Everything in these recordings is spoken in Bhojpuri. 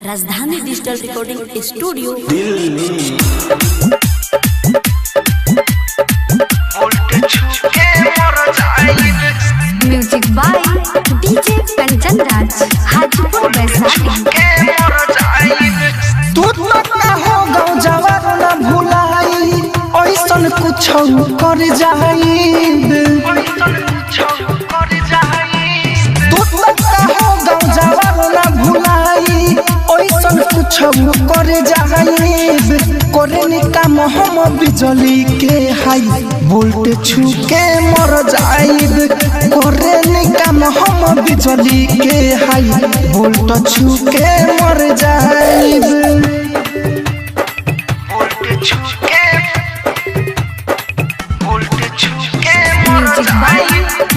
राजधानी digital recording studio music by DJ Kanchan Raj Hajipur Vaishali. तू पक्का हो गाँव जवार न भुलाई ऐसन कुछ कर जाइब। तू पक्का हो गाँव जवार न भुलाई ऐसन कुछ कर जाइब। करे काम हम बिजली के हाई वोल्टेज छू के मर जाइब। करे काम हम बिजली के हाई वोल्टेज छू के मर जाइब। Music by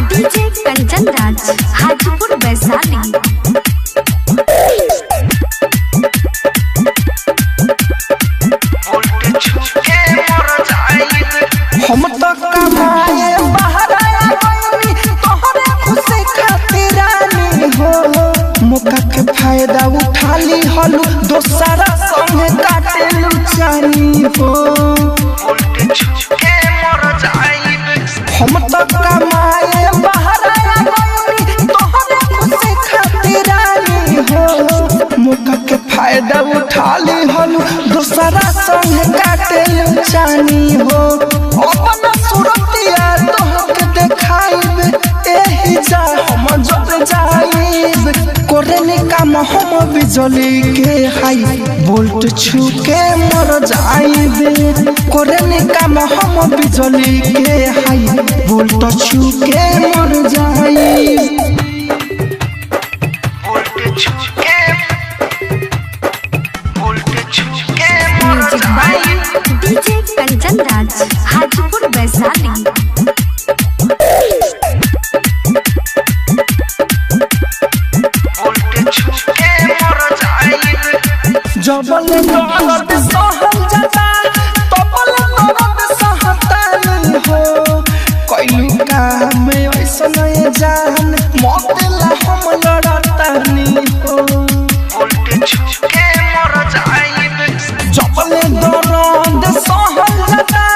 DJ Kanchan Raj Hajipur Vaishali. हम तो कमाए बाहर आया गईनी तोहरे खुशी खातिर रानी हो। मौका के फायदा उठा ली हलू दोसरा संग काटे लुचानी हो। हम तो कमाए बाहर आया गईनी तोहरे खुशी खातिर रानी हो। मौका के फायदा उठा ली हलू दोसरा संग काटे लुचानी हो। अपना सुरतिया तोहके देखाइब एही जा हम जब जाइब। करे काम हम बिजली के हाई वोल्ट छू के मर जाइब। करे काम हम बिजली के हाई वोल्ट छू के मर जाइब। Music by DJ Kanchan Raj Hajipur Vaishali. जबल दर्द सहल जाता तबल दर्द सहतानी हो। कइलू काम ऐसन जान मौतला हम लड़तानी हो। जबल दर्द सहल जाता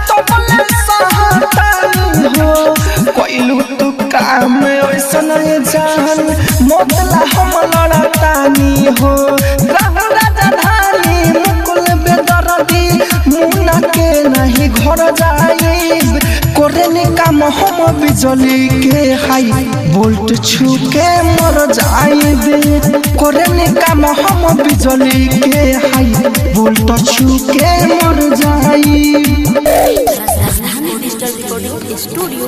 तबल सहतानी हो। कइलू तू काम ऐसन जान मौतला हम लड़तानी हो। मुन्ना के नहीं घर जाइब। करे काम हम बिजली के हाई वोल्ट छू के मर जाइब। करे काम हम बिजली के हाई वोल्ट छू के मर जाइब। राजधानी डिजिटल रिकॉर्डिंग स्टूडियो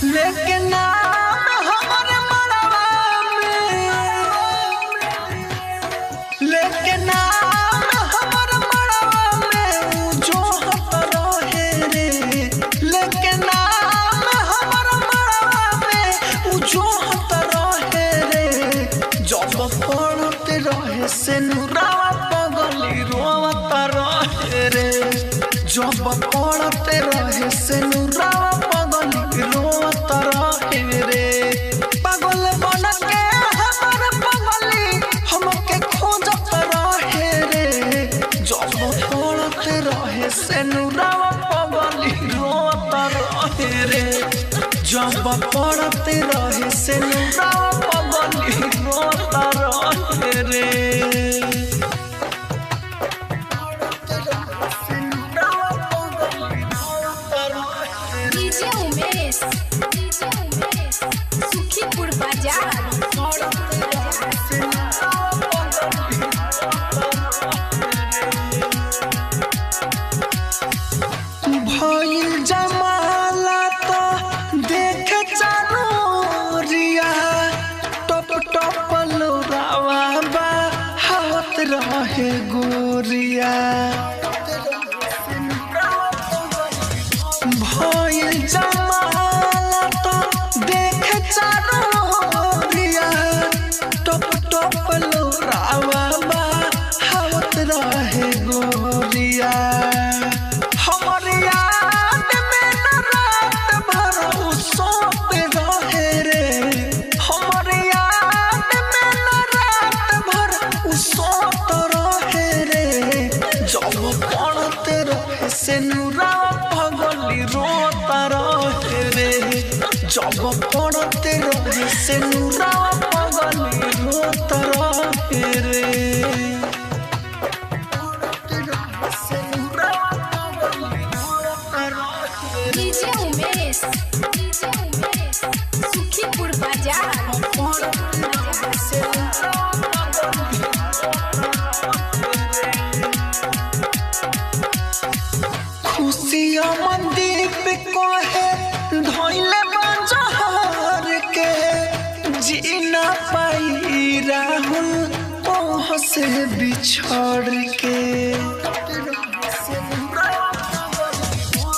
लेकिन नाम हमर मरवा में, लेकिन नाम हमर मरवा में जो हत रहे रे। लेकिन नाम हमर मरवा में जो हत रहे रे। जब पढ़ते रहे से नुरावा पगली रोवत रहे रे। जब पढ़ते रहे से नुरावा पगली रोवत रहे रे। पागल बन के हमर पगली हमके खोजत रहे रे। जब पढ़ते रहे से नुरावा पगली रोवत रहे रे। जब पढ़ते रहे से नुरावा पगली रोवत रहे रे। सुखीपुर बाजार। भइल जमाला तो देख चनोरिया टप टप लोरावा बा हाथ रहे गोरिया। भइल जमाला तो देख चनोरिया से बिछड़ के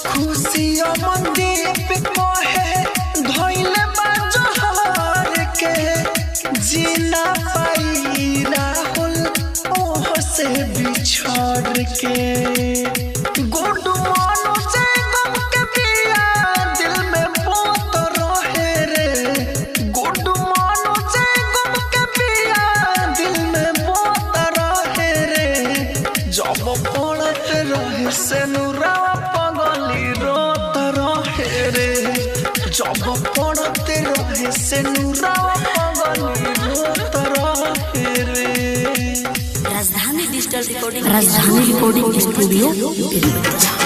खुशियों मंदीप कहे धोइले बाजहर के जीना पाई राहुल ओह से बिछड़ के गुड्डू मानो से गम के पिया दिल में पोत रहे रे गुड्डू मानो से गम के पिया दिल में पोत रहे रे जब पड़त रहे से नुरा पगली रोत रहे रे जब पड़त रहे से नुरा पगली रोत रहे रे राजधानी डिजिटल रिकॉर्डिंग स्टूडियो बेलबतिया।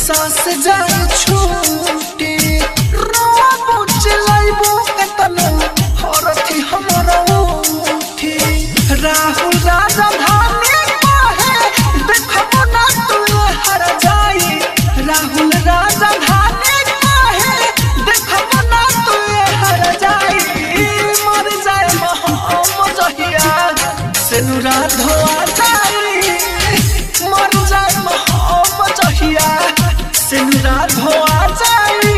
सांस जाए छूटी रोबो चलाइबो कतनो हरथी हमरा उठी राहुल राजा धानी कहे देखबो ना तू हर जाई राहुल राजा धानी सिंदूरा धोआ जाई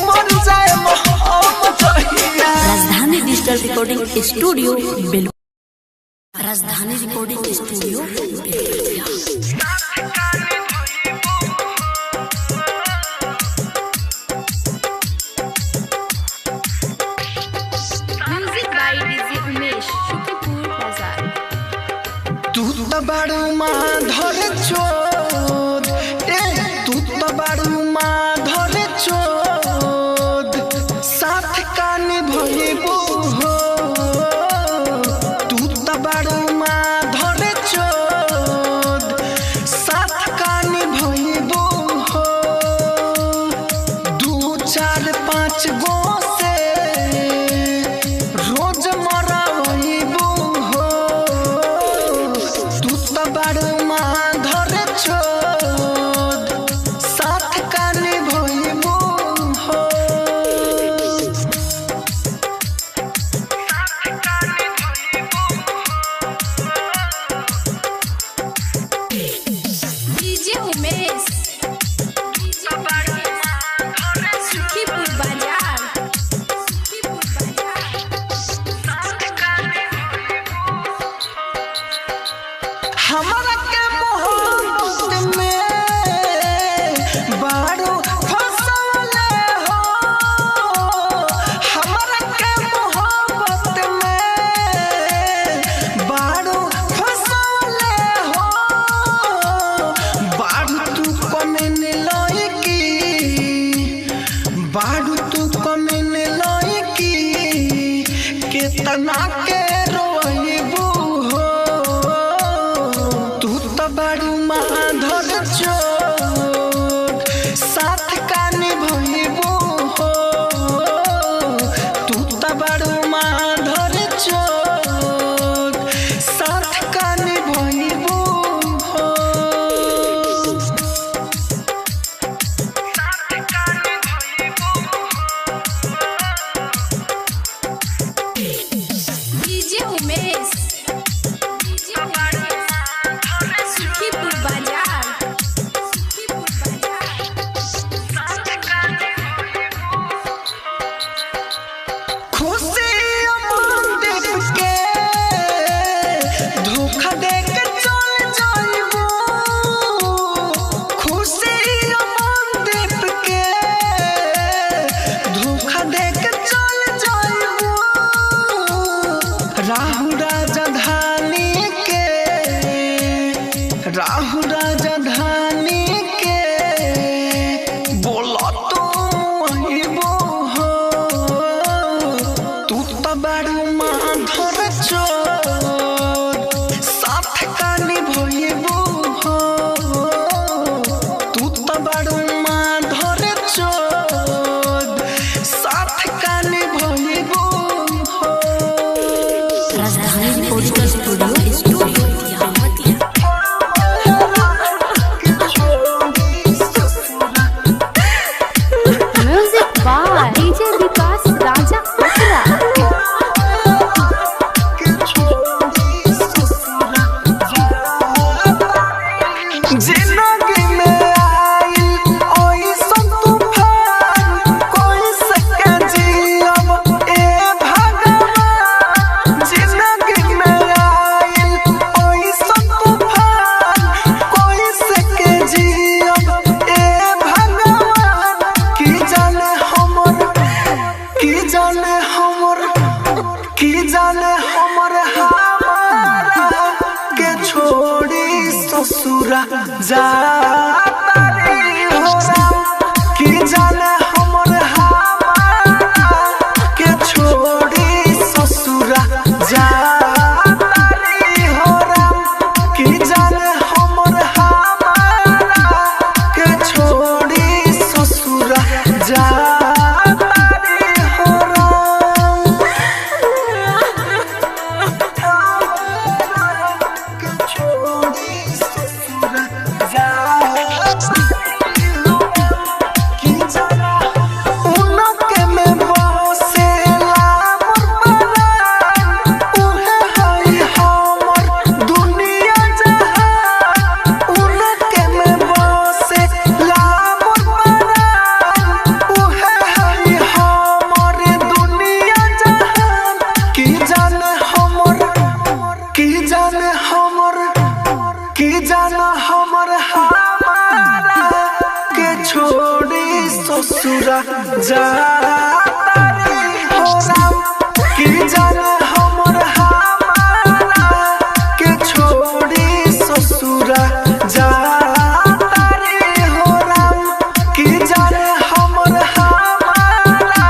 मन जाए मोहब्बत जहिया। राजधानी digital recording studio Belwatiya. Rajdhani recording studio Belwatiya. Music by DJ Umesh Shukripur Bazar. तू तो बड़ू माधर चोद तू तो बड़ू माधर चोद साथ कानी भइबू हो। तू तो बड़ू माधर चोद साथ कानी भइबू हो। 2 4 5 गो से रोज मरइबू हो। तू तो बड़ू माधर चोद साथ कानी भइबू हो। डीजे उमेश शुक्रिपुर बाजार। हमरा के मोहब्बत में बारू फसले हो। हमरा के मोहब्बत में बारू फसले हो। बारू तू कमेन लइकी बारू तू कमेन लइकी केतना के रोइबू हो। तू तो बड़ू माधर चोद साथ कानी भइबू हो। तू तो बड़ू माधर चोद साथ कानी भइबू हो। डीजे उमेश शुक्रिपुर बाजार। खुशी अमनदीप के धोखा दे के चल जाइबू। खुशी अमनदीप के धोखा दे के चल जाइबू। राहु राजधानी के राहु राजधानी के बोला तू अइबू हो। तू तो बड़ू माधर चोद साथ कानी भइबू हो। तू तो बड़ू माधर चोद साथ कानी भइबू हो। Rajdhani recording studio Belwatiya. Music by DJ Vikas Raja Asra. जिंदगी में आई ओइसन तूफान कोई सके जियब ए भगवान। जिंदगी में आई ओइसन तूफान कोई सके जियब ए भगवान। की जाने हमर हमारा के छोड़ी ससुरा जाता रे हो राम। की जाने हमर हमारा के छोड़ी ससुरा जाता रे हो राम। की जाने हमर हमारा के छोड़ी ससुरा जाता रे हो राम। के छोड़ी ससुरा जा ससुरा जातारी हो राम की जाने हमर हमारा के छोड़ी ससुरा जातारी हो राम की जाने हमर हमारा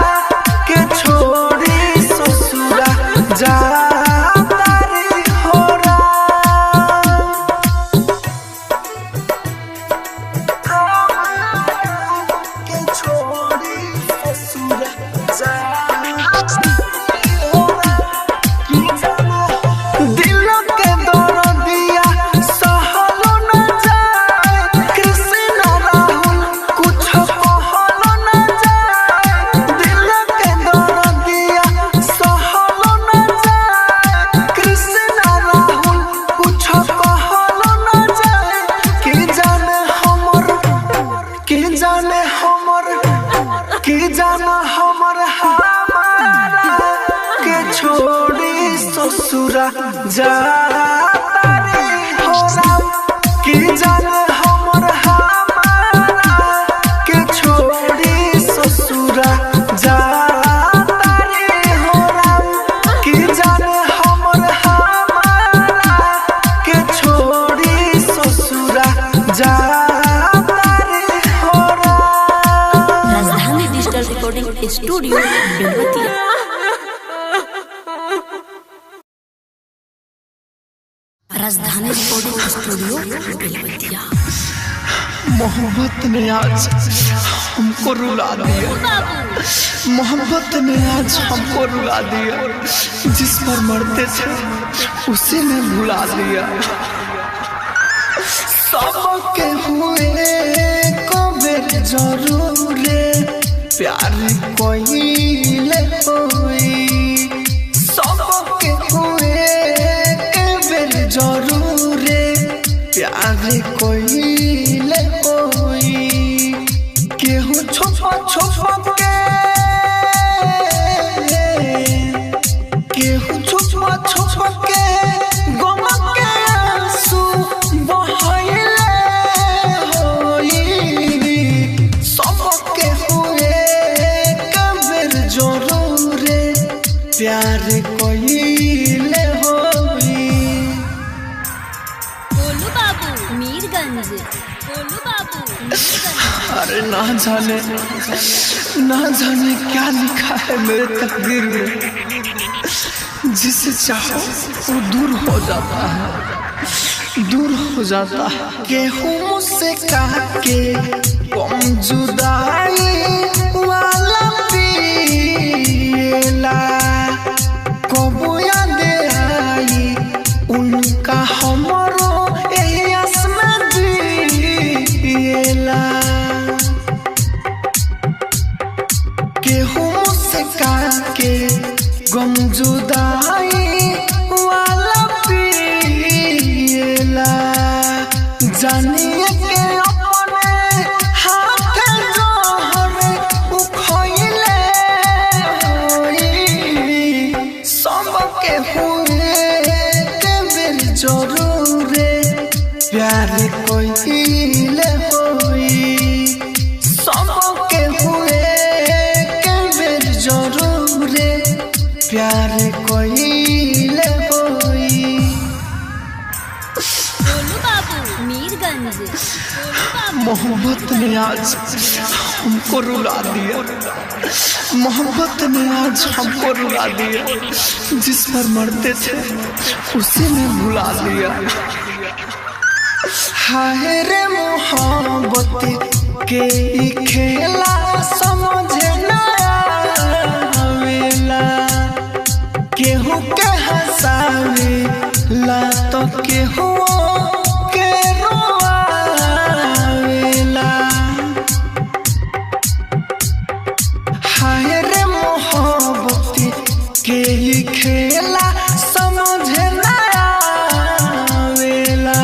के छोड़ी ससुरा जातारी हो राम के छोड़ी ससुरा जातारी हो राम दिल के दर्दिया सहलो न जाए कृष्ण राहुल कुछ कहलो न जाए दिल के दर्दिया सहलो न जाए कृष्ण राहुल कुछ कहलो न जाए कि जाने हमर हमारा के छोड़ी ससुरा जातारी हो राम कि जाने हमर हमारा के छोड़ी ससुरा जातारी हो राम कि जाने हमर हमारा के छोड़ी ससुरा जातारी हो राम। राजधानी digital recording studio Belwatiya. Rajdhani recording studio Belwatia. मोहब्बत ने आज हमको रुला दिया मोहब्बत ने आज हमको रुला दिया जिस पर मरते थे उसी ने भुला दिया सबके हुए कबे जरूर प्यार कोई ले होई सबके हुए कबे जरूर प्यार कोई ले होई केहू छुपा छुपा के केहू छुपा छुपा के गम के आंसू बहाइले होई सबके हुए कबर जरूर प्यार कोई ले होई गोलू बाबू मीरगंज गोलू बाबू मीरगंज अरे ना जाने क्या लिखा है मेरे तकदीर में जिसे चाहो वो दूर हो जाता है गेहूं मुझसे कहा के कम जुदाई वाला पीला कबो याद आई उनका हमरो एहसास में दिला गेहूं मुझसे कहा के गम जुदाई वाला पीला जानिए के अपने हाथ जोहर उखइले होई सबके हुए कबर जरूर प्यार कोइले होई सबके हुए कबर जरूर प्यार कोइले होई गोलू बाबू मीरगंज गोलू बाबू मोहब्बत ने आज हमको रुला दिया मोहब्बत ने आज हमको रुला दिया जिस पर मरते थे उसी ने भुला दिया हाय रे मोहब्बत के ई खेला समझे ना आवेला केहू के हंसावे ला तो केहू के रोआवेला हाय रे मोहब्बत के ही खेला समझे ना आवेला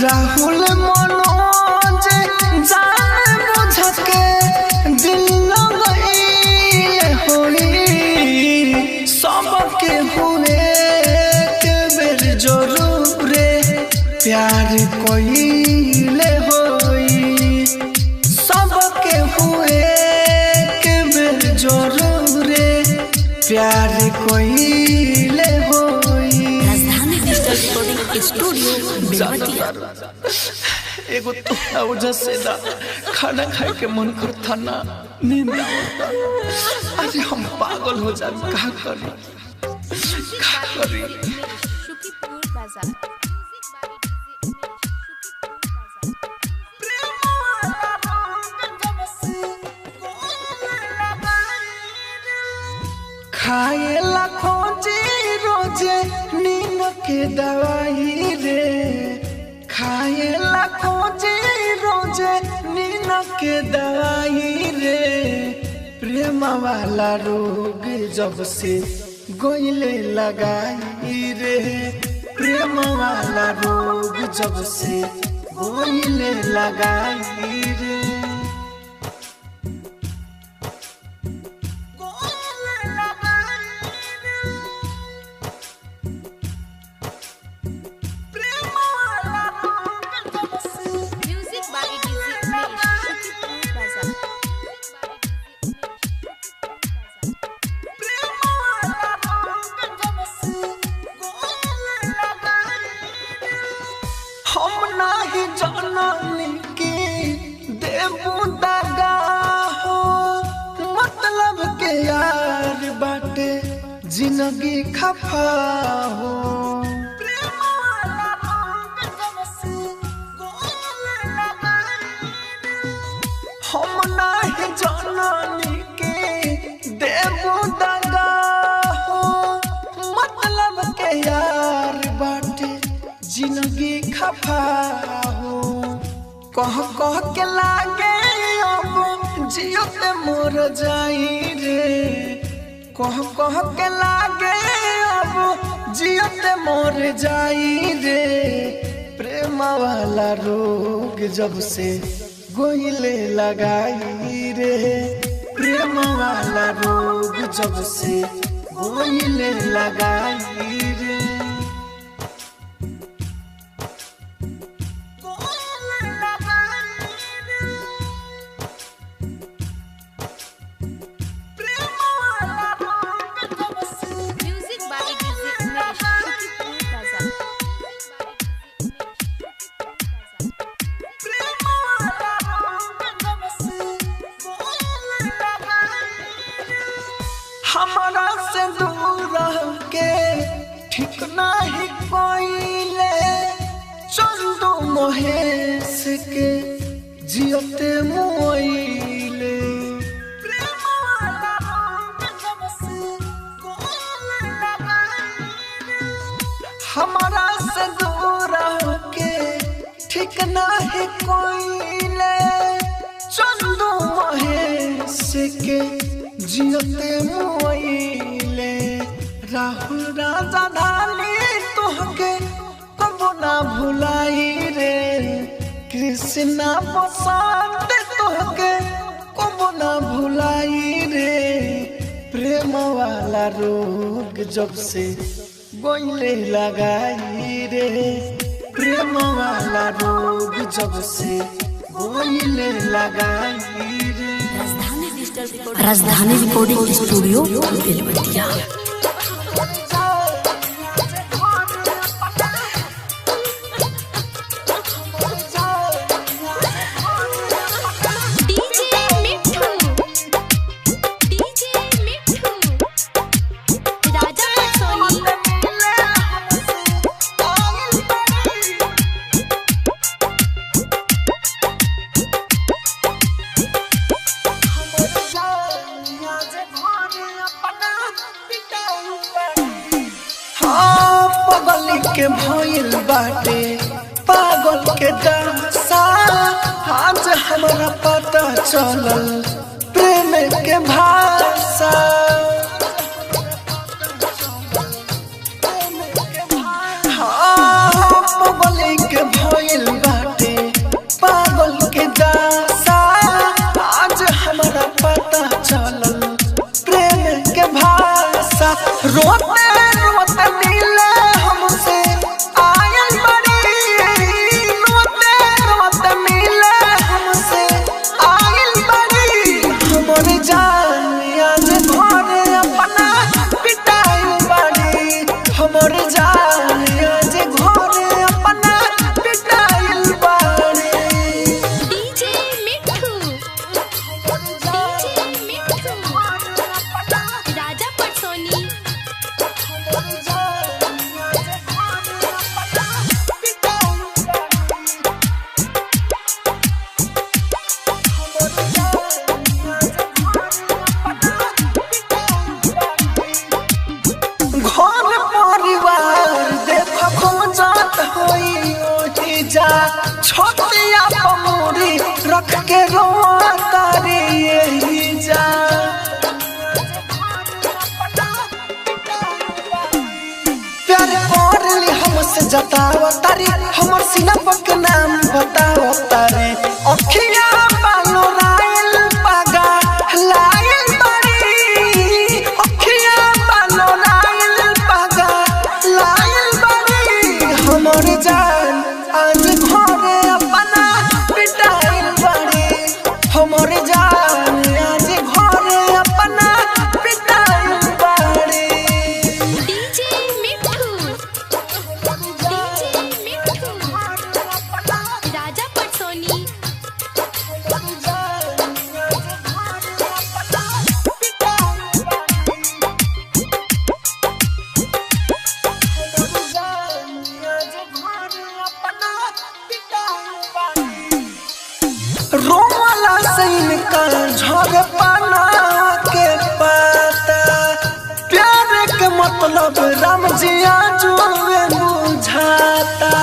राहुल मनोज जान बुझ के दिल लगइले होई सबके हुए के बेर जरूर बेलवतिया। एगो तोहरा वजह से ना खाना खाए के मन करता ना नींद आता। अरे हम पागल हो जाए का करी। शुकीपुर बाजार। खाए ला खोजे रोजे नींद के दवाई रे। खाए ला खोजे रोजे नींद के दवाई रे। प्रेम वाला रोग जब से गोइले लगाई रे। प्रेम वाला रोग जब से गोइले लगाई रे। Music by DJ Umesh. Shukipur बाजार। हम नाही जाननी के देबू दगा हो। मतलब के यार बाटे जिंदगी खफा हो। हम नाही जाननी के देबू दगा हो। मतलब के यार बाटे जिंदगी खफा हो। कह कह के लागे अब जियो ते मोर जाई रे। कह कह के लागे अब जियो ते मोर जाई रे। प्रेम वाला रोग जब से गोइले लगाई रे। प्रेम वाला रोग जब से गोइले लगाई रे। Music by DJ Umesh. Shukipur बाजार। हमारा से दूर रह के ठीक नहीं कोइले। चंदू महेश के जियते मोइले। हमारा से दूर रह के ठीक नहीं कोइले। चंदू महेश के जियते मोइले। राहुल राजा धानी तोहके कबो ना भुलाई रे। कृष्णा बसंत तोहके कबो ना भुलाई रे। प्रेम वाला रोग जब से गोइले लगाई रे। प्रेम वाला रोग जब से गोइले लगाई रे। राजधानी रिकॉर्डिंग स्टूडियो बेलवतिया। डीजे मिठू। डीजे मिठू। राजा सोनी। पागल के भइल बाटे पागल के दासा। आज हमरा पता चलल प्रेम के भाषा। पागल के भइल बाटे पागल के दासा। आज हमरा पता चलल प्रेम के भाषा। रोते रोते मिले हमसे आयल बड़ी। रोते रोते मिले हमसे आयल बड़ी। हमर जान आज घर अपना पिटाई बड़ी। हमर जान आज घर अपना के रोआ तारी यही जा प्यार करली हमसे जताओ तारी हमर सीना पक नाम बताओ तारी अखिया बानो रायल पागा लायल बड़ी अखिया बानो रायल पागा लायल बड़ी हमर जान आज घरे अपना पिटाइल बड़ी हमर जान आज घरे अपना पिटाइल बड़ी राजा पटसोनी रोमाला सैन का झड़ पाना के पता प्यार के मतलब राम जिया जुए बुझाता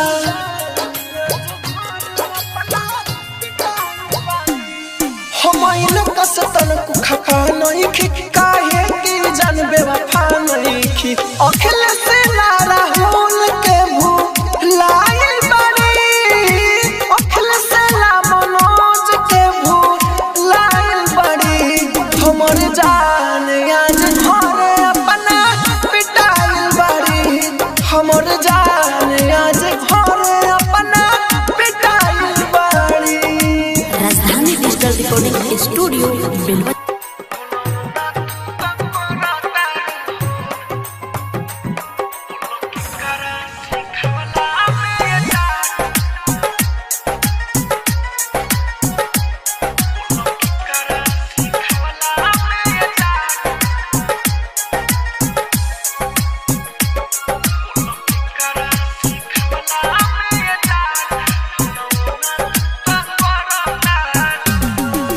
हम इन कसतन को खपा नहीं खी काहे की जान बेवफा नहीं खी अखिल से लारा होल के भूलाइल बड़ी अखिल से ला मनोज के भूलाइल बड़ी हमर जान आज घरे अपना पिटाइल बड़ी हमर जान आज घरे अपना पिटाइल बड़ी राजधानी डिजिटल रिकॉर्डिंग स्टूडियो बेलवतिया।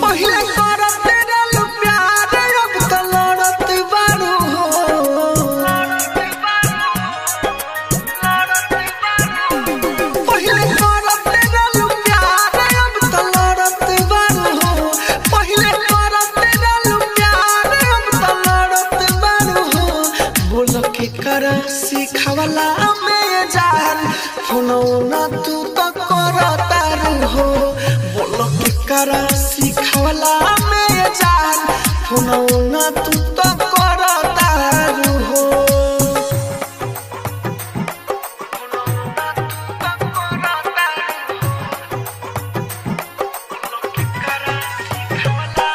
पहिले करत रहलू प्यार अब त लड़त बारू हो पहिले करत रहलू प्यार अब त लड़त बारू हो पहिले करत रहलू प्यार अब त लड़त बारू हो बोल के कर सिखावला में जान फोनो ना तू तो करतारू हो बोल के कर सिखावला में जान फोनो ना तू तो करतारू हो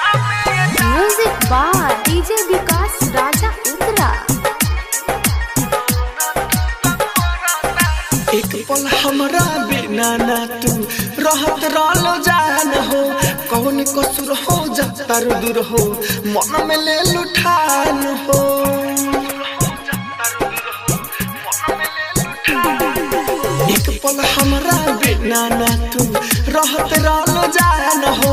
म्यूजिक बार डीजे विकास राजा उत्तरा एक पल हमरा बिना ना तू रहत रहलो जान हो कौन कसूर हो जतर दूर हो मन में ले लुठान हो एक पल हमरा बिना ना तू रहत रहलो जान हो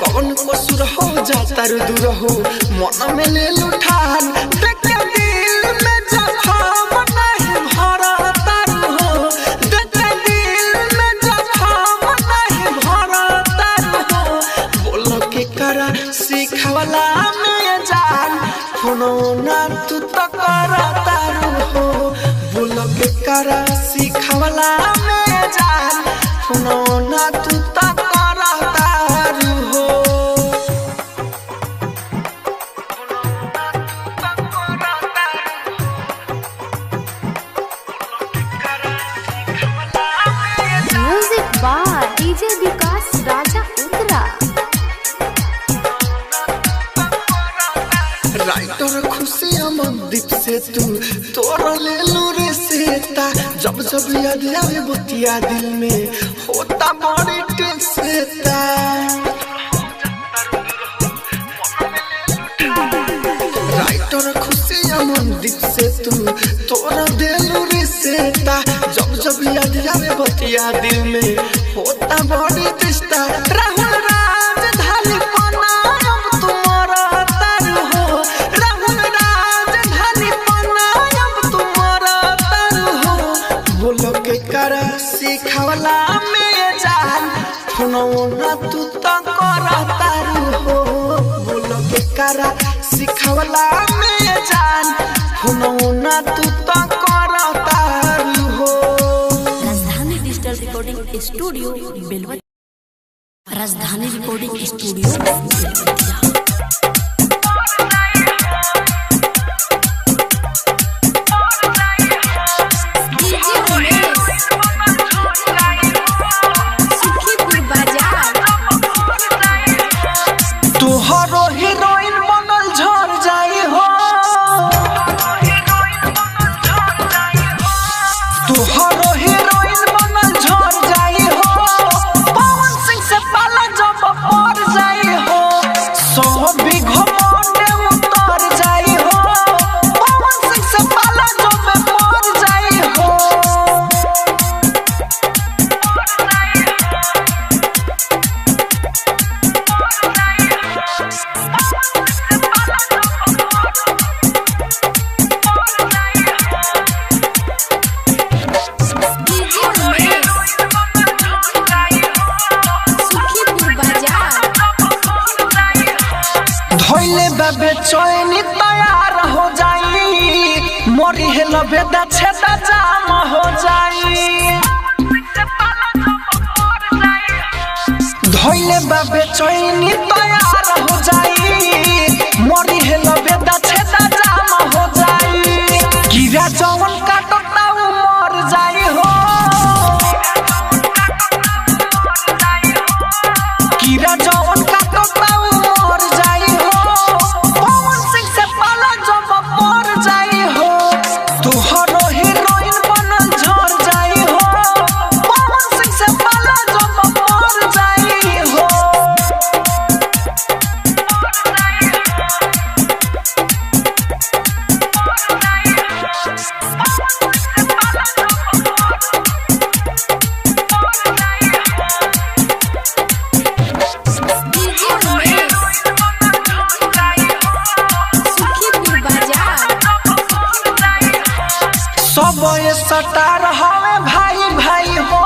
कौन कसूर हो जतर दूर हो मन में ले लुठान देख दिल में जखम नहीं भरता हो देख दिल में जखम नहीं भरता हो बोल के कर सिखावला में जान फोनो ना तू तो करता हो बोल के कर सिखावला में जान फोनो ना तू तो करता हो म्यूजिक बार डीजे विकास राजा उत्तरा राइटर खुशी अमनदीप से तू तोर ले लू रे सेता जब जब याद आवे बतिया दिल में होता बड़ी टेंसेता राइटर खुशी अमनदीप से तू तोर दे लू रे सेता जब जब याद आवे बतिया दिल में होता बड़ी रिश्ता राहुल राजधानी पना अब तुम्हारा तर हो राहुल राजधानी पना अब तुम्हारा तर हो बोलो के कर सिखावला में जान फोनो ना तू तू तो करतारू हो बोलो के करा सिखवला में जान हुनौना तू तो करतारू हो। राजधानी digital recording studio Belwatiya. Rajdhani recording studio Belwatia. तोहरो हीरोइन बनल झड़ जाई हो तोहरो हीरोइन बनल झड़ जाई हो पवन सिंह से पाला जब पड़ जाई हो सब भी घमंडे उतर जाई हो पवन सिंह से पाला जब पड़ जाई हो। धोइले बाबे चैनी तैयार हो जाई मोरी है लबेदा छेदा जाम हो जाई धोइले बाबे चैनी तैयार हो जाई मोरी है लबेदा छेदा जाम हो जाई कीड़ा जवन काटता उ मर जाई हो कीड़ा जवन काटता उ मर जाई हो पवन सिंह से पाला जब पड़ जाई हो तोहरो हीरोइन बनल झड़ जाई हो पवन सिंह से पाला जब पड़ जाई हो। सब ये सटार हवे भाई भाई हो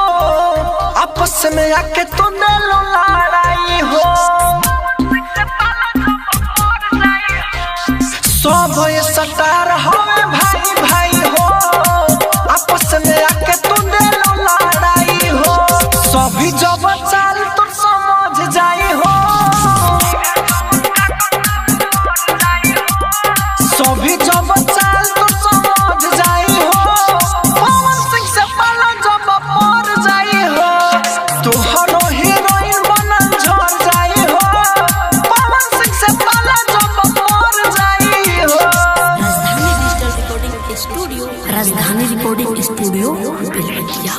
आपस में आके तू दिलो लड़ाई हो सब ये सटार हवे भाई भाई हो आपस में आके तू दिलो लड़ाई हो सभी जब चाल तू समझ जाई हो सभी जब चाल तू समझ जाई हो पवन सिंह से पाला जब पड़ जाई हो तोहरो हीरोइन बनल झड़ जाई हो पवन सिंह से पाला जब पड़ जाई हो। Rajdhani recording studio Belwatia.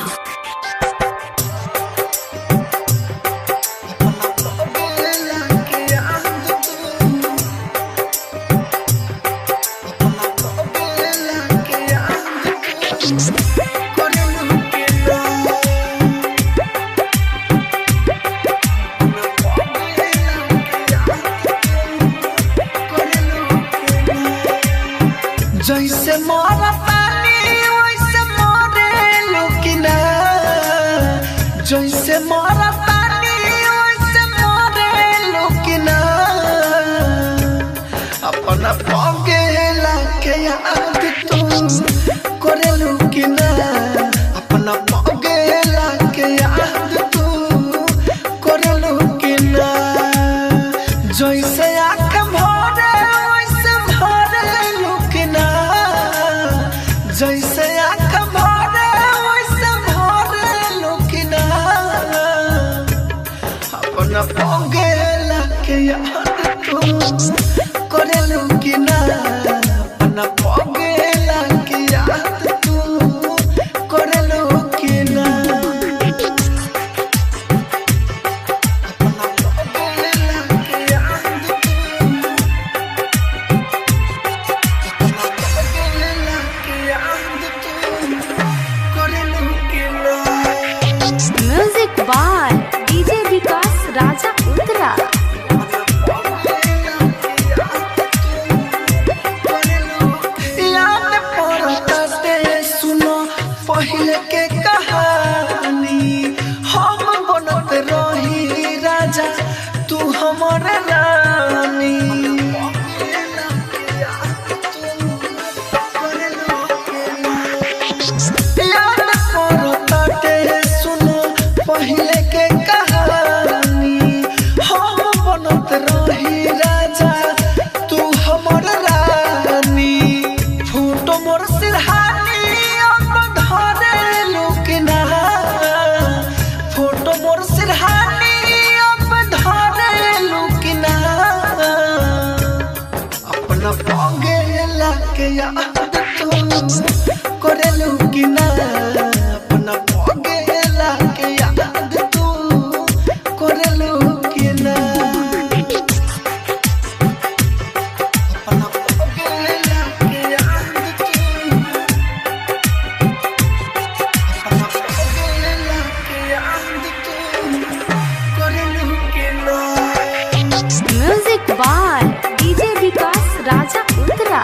जैसे मोरा पानी वैसे मोरे लुकिना जैसे मोरा पानी वैसे मोरे लुकिना अपना पगे लाके याद तू करे लुकिना अपना पगे लाके याद तू करे लुकिना जैसे आँख भरे वैसे भरे लुकिना जैसे आँख भरे वैसे भरे लुकिना अपना पगे लाके याद तू करे लुकिना अपना पगे लाके याद तू करे लुकिना अपना पगे लाके याद तू music by DJ Vikas Raja Uttara. याद हमर रानी याद करताटे सुन पहले के कहानी हम बनत रही राजा तू हमर रानी फोटो मोर सिरहानी अब धरे लुकना फोटो मोर सिरहानी अब धरे लुकना अपना पागे लाके याद तू करे लुकना अपना पागे लाके याद तू करे लुकना अपना पागे लाके याद तू अपना पागे लाके याद तू करे लुकना music by DJ Vikas Raja Uttara.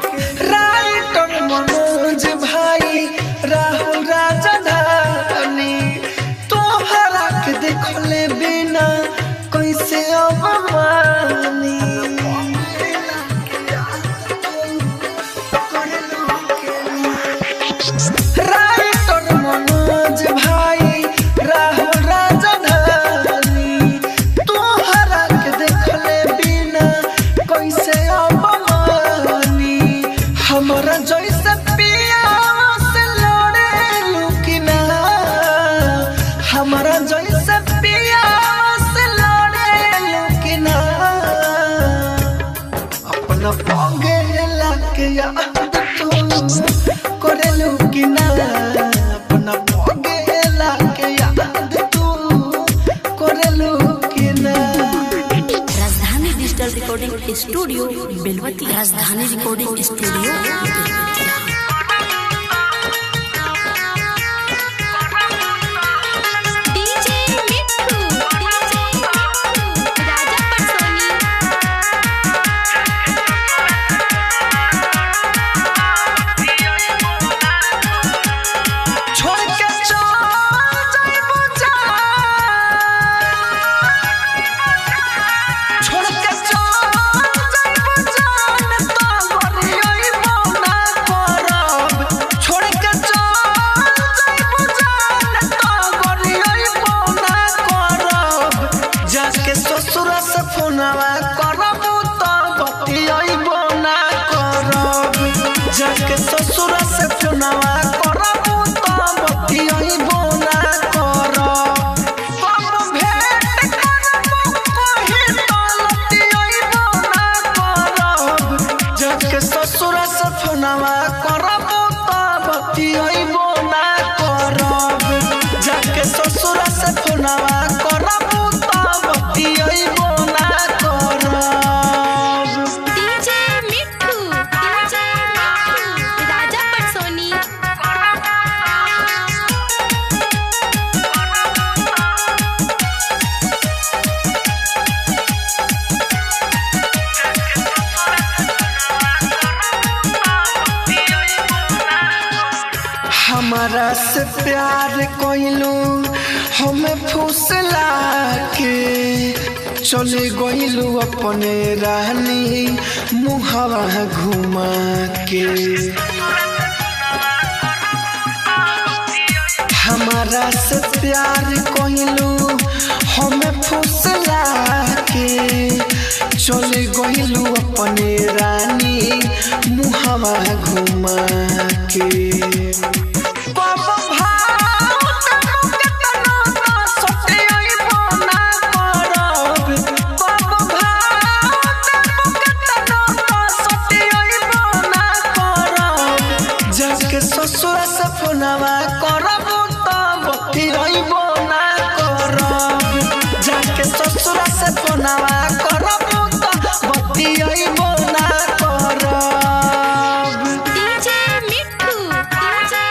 Writer Manoj Bhai Rahul राजधानी तोहरा के देखले बिना कैसे अब मानी राइटर मनोज भाई राहुल राजधानी तोहरा के देखले बिना कैसे अब मानी हमरा जैसे पिया से लड़े लुकना हमरा जैसे पिया से लड़े लुकना अपना पागे लाके याद तू करे लुकना अपना पागे लाके याद तू करे लुकना राजधानी डिजिटल रिकॉर्डिंग स्टूडियो बेलवती राजधानी रिकॉर्डिंग स्टूडियो बेलवतिया। डीजे मिट्ठू राजा पटसोनी। छोड़ के चल जाइबो छोड़ के चल जाइबो जान तो गरियइबो ना करब छोड़ के चल जाइबो जान तो गरियइबो ना करब जाके ससुर से फोनवा करब तो बतियइबो ना करब जाके ससुर से फोनवा करब तो बतियइबो ना करब कब भेंट करब कहीं तो लतियइबो ना करब जाके ससुर से फोनवा करब तो बतियइबो ना करब जाके ससुर से फोनवा करब तो बतियइबो ना करब डीजे मिट्ठू राजा पटसोनी। हमारा से प्यार कोइलू हमें फुसला के चले गइलू अपने रानी मुहावा घुमा के हमारा से प्यार कोइलू हमें फुसला के चले गइलू अपने रानी मुहावा घुमा के बाबा भाव तनु केतना ना सटियइबो ना करब बाबा भाव तनु केतना ना सटियइबो ना करब जाके ससुर से फोनवा करब तो बतियइबो ना करब जाके ससुर से फोनवा करब तो बतियइबो ना करब डीजे मिट्ठू राजा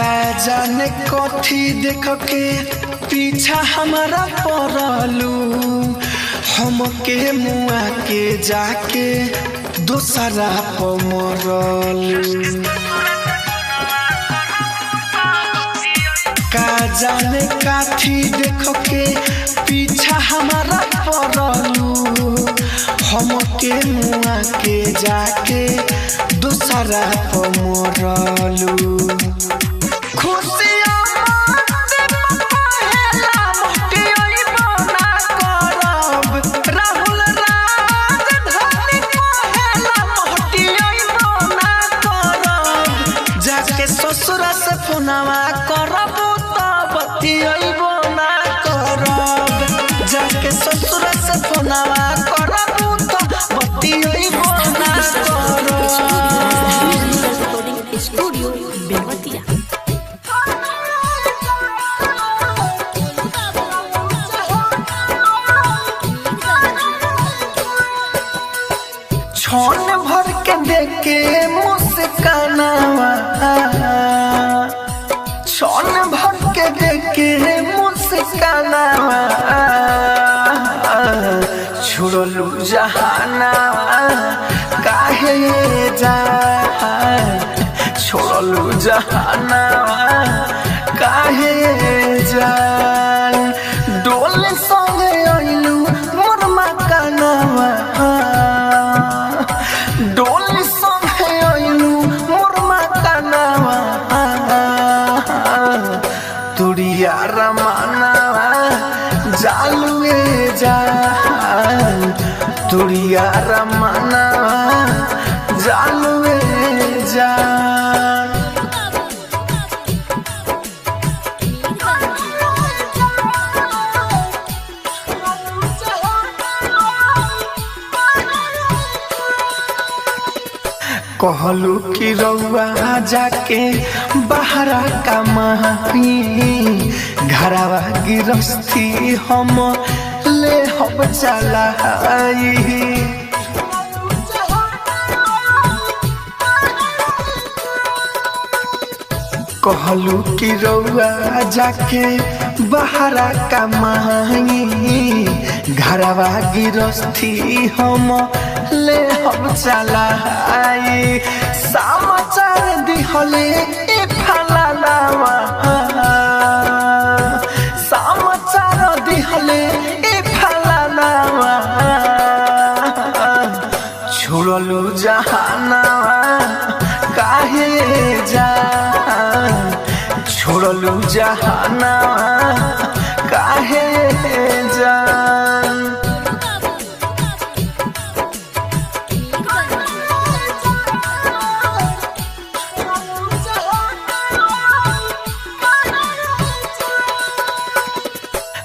का जाने कथी देख के पीछा हमारा पड़लू हमके मुआ के जाके दोसरा पर मरलू का जाने काथी देख के पीछा हमारा पड़लू हमके मुआ के जाके दोसरा पर मरलू ससुरा से फोनवा करबू तो बतियइबो ना करब जाके ससुरा से फोनवा करबू तो बतियइबो ना करब स्टूडियो बेलवतिया छन भर के देखे मुस्कानावा छन भर के देखे मुस्कानावा छोड़लू जहानावा काहे जा छोड़लू जहानावा काहे जा डोल संगे आइलू मोर मकानावा डोल संगे आइलू मोर मकानावा तुरिया रमानावा जालुए जान तुरिया रमानावा जालुए जान कहलू कि रउआ जाके बहरा कमाई घरवा गिरस्ती हम ले हम चलाई कहलू कि रउआ जाके बहरा कमाई घरवा गिरस्ती हम ले हम चलाई समाचार दिहले ए फलालावा समाचार दिहले ए फलालावा छोड़लू जहानावा काहे जान छोड़लू जहानावा काहे जान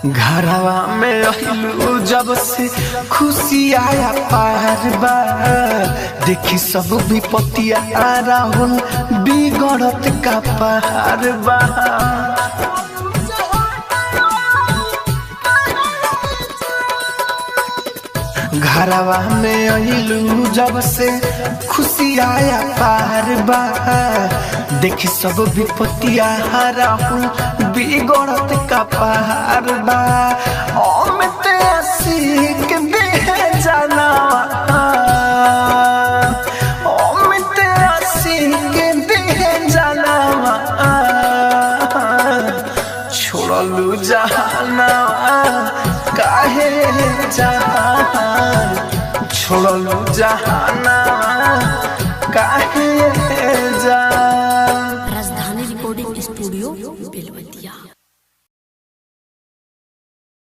घरवा में रहलू जब से खुशी आया पार बा देखी सब विपत्तिया राहुल बिगड़त का पार बा घरवा में आइलू जब से खुशी आया पार बा देखी सब विपत्तिया राहुल बिगड़त का पार बा अमित आशिक बेजाना अमित आशिक बेजाना छोड़लू जहानावा काहे जहान छोड़लू जहानावा